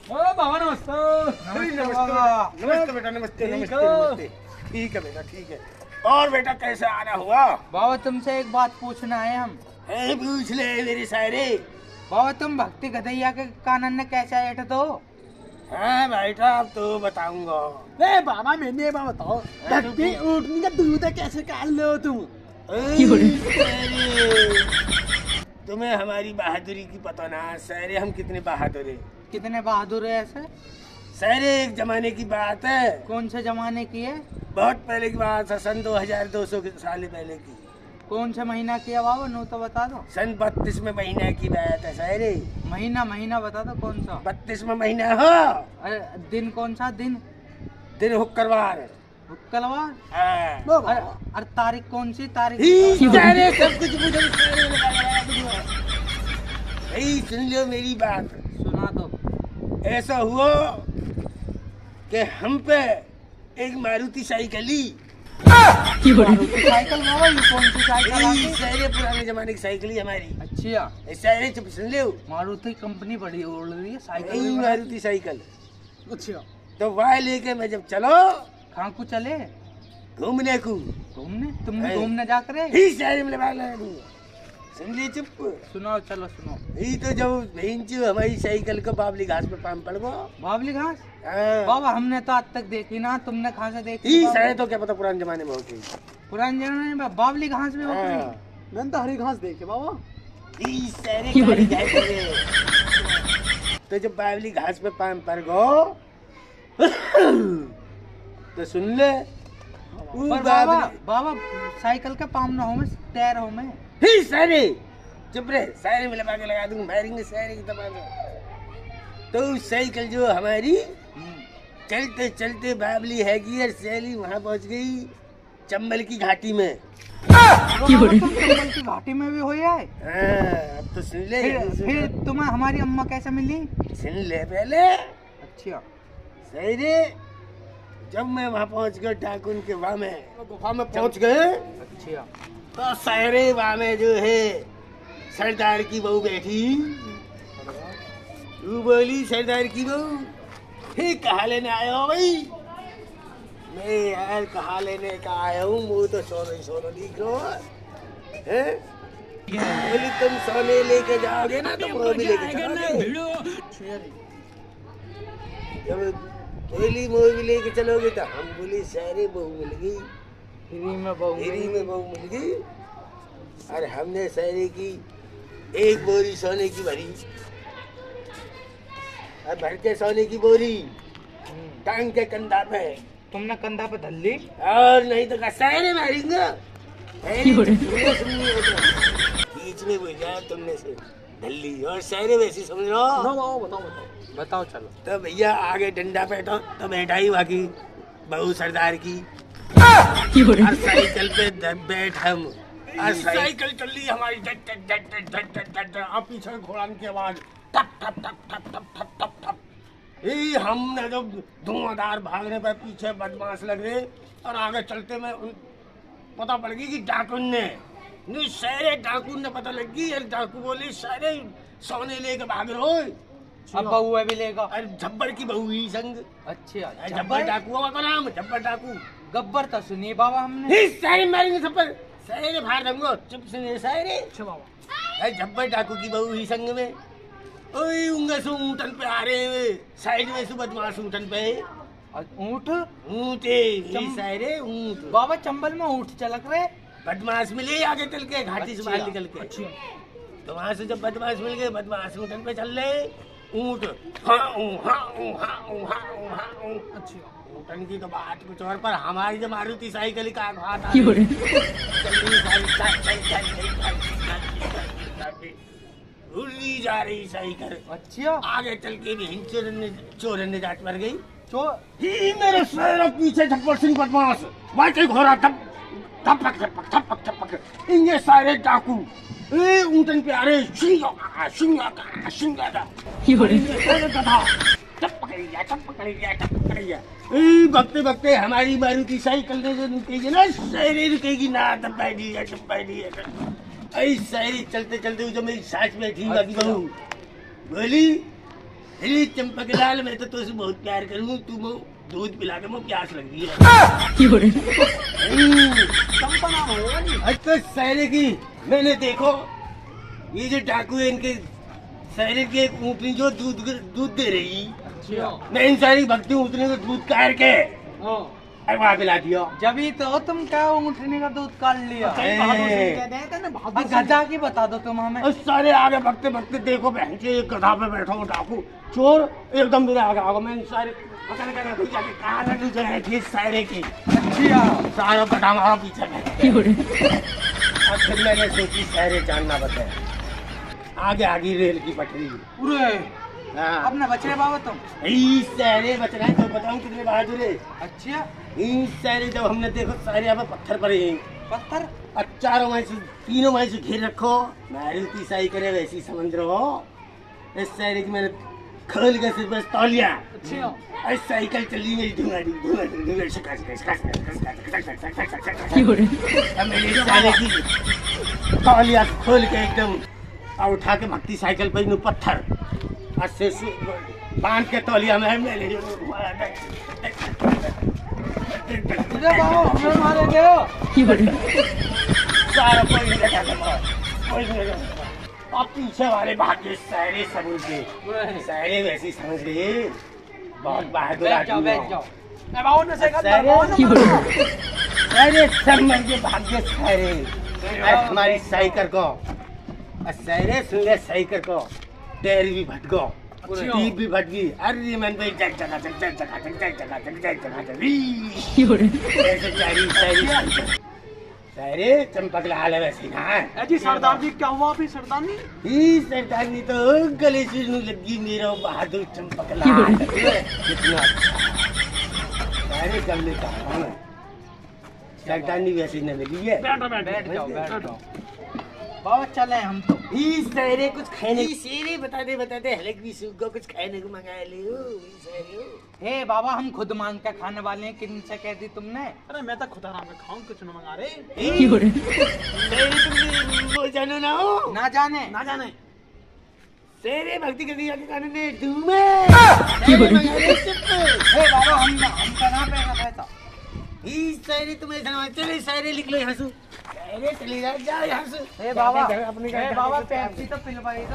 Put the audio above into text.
ओ बाबा नमस्ते। नमस्ते बेटा, नमस्ते नमस्ते नमस्ते। ठीक है बेटा, ठीक है। और बेटा कैसे आना हुआ? बाबा तुमसे एक बात पूछना है हम। पूछ ले मेरे सारे। बाबा तुम भक्ति गधैया के कानन ने कैसे ऐठ दो? हाँ बेटा, अब तो बताऊंगा। ए बाबा मैंने बाबा बताओ, धरती उठने का दूध कैसे काट लो तुम? तुम्हें हमारी बहादुरी की पता ना सारे, हम कितने बहादुर हैं। कितने बहादुर है ऐसे? सारे एक जमाने की बात है, कौन से जमाने की है? बहुत पहले की बात है, सन 2200 साल पहले की। कौन सा महीना की है बाबा? नो तो बता दो। सन 32 महीना की बात है सारे। महीना बता दो कौन सा? 32 महीना हो। अरे दिन कौन सा दिन? दिन हुक्करवार। शुक्रवार। हाँ। अरे तारीख कौन सी तारीख? सारे सब कुछ मुझे यही सुन लो मेरी बात। सुना दो। ऐसा हुआ कि हम पे एक मारुति साइकिल ली। साइकिल बाबा, ये कौन सी साइकिल आती? सारे पुराने जमाने की साइकिल ही हमारी। अच्छा, सारे चुप सुन लो। मारुति कंपनी बड़ी उड़ रही है साइकिल यही भी मारुति साइकिल। अच्छा तो वह लेके मैं जब चलो कहाँ को चले? घूमने को। घूमने? तुम भी है। घूमने जा करे? ही सारे में लगा दूंगा। सुन ले चुप। सुनाओ, चलो सुनो। यही तो जब भेंचू हमारी साइकिल को बाबली घास पे पाम पड़ गो। बावली घास? हाँ। बाबा हमने तो आज तक देखी ना, तुमने कहाँ से देखी? ही बाबा? सारे तो क्या पता पुराने जमाने में होती। पुराने जमाने में बावली घास में होती? हाँ। मैंने तो हरी घास देखे बाबा। ही सारे काली घास पे। तो जब बावली घास पे पाम पड़ गो तो सुन ले। पर बाबा बाबा साइकिल का पाम ना हो में, टायर हो में। ही सारे चुप रहे, सारे में लगा के लगा दूंगा, मारेंगे सारे की दबा दो। तो साइकिल जो हमारी चलते चलते बावली है कि यार सैली वहां पहुंच गई चंबल की घाटी में। तुम चंबल की घाटी में भी हो जाए? हाँ, अब तो सुन ले। फिर तुम्हें हमारी अम्मा कैसे मिली? सुन ले पहले। अच्छा। सही रे, जब मैं वहां पहुंच गया टाकुन के वहां में गुफा में पहुंच गए अच्छा। तो सारे वहां में जो है सरदार की बहू बैठी। तू बोली सरदार की बहू, हे कहा लेने आया हो भाई? मैं यार कहा लेने का आया हूँ, मुँह तो सोनो दिख रहा है। बोली तुम सोने लेके जाओगे ना तो वो भी लेके चलोगे। जब बोली मोह भी लेके चलोगे तो हम बोली सारे बहू मिल गई, फ्री में बहू फ्री में बहू मिल गई। और हमने सारे की एक बोरी सोने की भरी और भर के सोने की बोरी टांग के कंधा पे। तुमने कंधा पे धर ली? और नहीं तो सारे मारेंगे। बीच में बोल जाए तुमने से धल्ली और सारे वैसे समझ लो। बताओ बताओ बताओ। बताओ चलो। तो भैया आगे डंडा बैठो तो बैठा ही बाकी बहू सरदार की। और साइकिल पे बैठ हम। और साइकिल चल रही हमारी डट डट डट डट डट डट डट डट। और पीछे घोड़ान की आवाज टप टप टप टप टप टप टप टप। ये हमने जब धुआंधार भागने पर पीछे बदमाश लग रहे और आगे चलते में पता पड़ गई कि डाकुन ने नहीं सारे डाकू ने पता लग गई। अरे डाकू बोले सारे सोने लेके भाग रहे। अब बहू भी लेगा? अरे झब्बर की बहू ही संग। अच्छा, झब्बर डाकू का नाम झब्बर डाकू। गब्बर तो सुनिए बाबा हमने। ही सारे मारेंगे झब्बर, सारे भाग दूंगा। चुप सुनिए सारे। अच्छा बाबा। झब्बर डाकू की बहू ही संग में। ओए उंगे से ऊँटन पे आ रहे हैं, साइड में से बदमाश ऊँटन पे। ऊँट? ऊँटे सारे ऊँट। बाबा चंबल में ऊँट चलक रहे? बदमाश मिले आगे चल के घाटी से बाहर निकल के। अच्छा। तो वहाँ से जब बदमाश मिल गए, बदमाश ऊँटन पे चल रहे ऊँट। हाँ हाँ हाँ हाँ हाँ। अच्छा। ऊँटन की तो बात कुछ और, पर हमारी जो मारुति साइकिल का घाट उड़ी जा रही साइकिल। अच्छा। आगे चल के भी चोरन ने जाट मर गई। ही मेरे सर पीछे झप्पर सिंह बदमाश वाटे घोड़ा थप थपक थपक थपक थपक। इनके सारे डाकू ऊँटन पे आ रहे। भगते भगते हमारी मारुति साइकिल ने जो रुकेगी ना, सारे रुकेगी ना। तब बैठी है तब बैठी है ऐसी सारी चलते चलते जो मेरी सास बैठी बाकी बहू बोली, अरे चंपकलाल, मैं तो तुझसे बहुत प्यार करूँ, तू मो दूध पिला के मुझे प्यास लग गई है। चंपा नाम होगा नहीं। अच्छा सहरे की मैंने देखो, ये जो डाकू है इनके सहरे की एक ऊँटनी जो दूध दे रही, अच्छा। मैं इन सारी भक्ति ऊँटनी को दूध काट के हाँ। वहाँ पिला दिया। जब ही तो तुम क्या ऊँटनी का दूध काट लिया। सही बहादुर सिंह कहते हैं ना, बहादुर अब सिंह। गधा की बता दो तुम हमें। और सारे आगे भगते भगते देखो बहन के एक गधा पे बैठा हूँ डाकू चोर एकदम मेरे आगे आगे, मैं इन सारे पता नहीं कर जाके कहाँ लड्डू चढ़े थी सहरे की। अच्छा सारा गधा हमारा पीछे बैठा। अब फिर मैंने सोची सहरे जानना बताया, आगे आगे रेल की पटरी। पूरे हाँ अपने बचरे बाबा तुम। सहरे बच रहे हैं तो बताऊँ कितने बहादुर है। अच्छा सहरे जब हमने देखो सारे यहाँ पे पत्थर पड़े हैं, पत्थर। चारों में से तीनों में से घेर रखो, मारुति सही करे वैसी समझ रहे हो। इस सहरे की मैंने खोल के सिर पर तौलिया। अच्छा। इस साइकिल चली मेरी धुआंडी धुआंडी शिका शिका मेरी सहरे की तौलिया खोल के एकदम और उठा के भक्ति साइकिल पर इन पत्थर और से बांध के तौलिया में मैंने पूरे बाबा हमें मारे गए। सारा कोई नहीं लगा, कोई नहीं लगा। अब पीछे वाले भाग्य सहरे समझ गए, सहरे वैसी समझ गए, बहुत बहादुर आदमी हो। बाबू ने सही कहा, सहरे सहरे समझ के भाग्य सहरे और हमारी साइकिल को सहरे सुन साइकिल को पैर भी भटको, टीप भी भटकी। अरे मन भाई जग जगह जग जग जगह जग जग जगह जग जग जगह ऐसे चारी सारी सहरे चंपकलाल है वैसे ना। जी सरदार जी क्या हुआ अभी सरदारनी? ही सरदारनी तो गले से लगी मेरा बहादुर चंपकलाल कितना सहरे गले का है। सरदारनी वैसे न मिली है। बैठ जाओ बैठ जाओ बाबा, चले हम तो। ही सहरे कुछ खाने शेरे बता दे हलक भी सूख को कुछ खाने को मंगा ले। हे बाबा हम खुद मांग के खाने वाले हैं, किन से कह दी तुमने? अरे मैं तो खुद आराम में खाऊं, कुछ न मंगा रहे। तुम वो जानो ना हो ना जाने ना जाने शेरे भक्ति कर दिया के कारण ने धूमे। हे बाबा हम कहाँ पे रखा था? ही सहरे तुम्हें धनवा चले सहरे लिख लो यहाँ से, सहरे चली जाओ यहाँ से। हे बाबा अपने हे बाबा पेप्सी तो पिलवाई दो।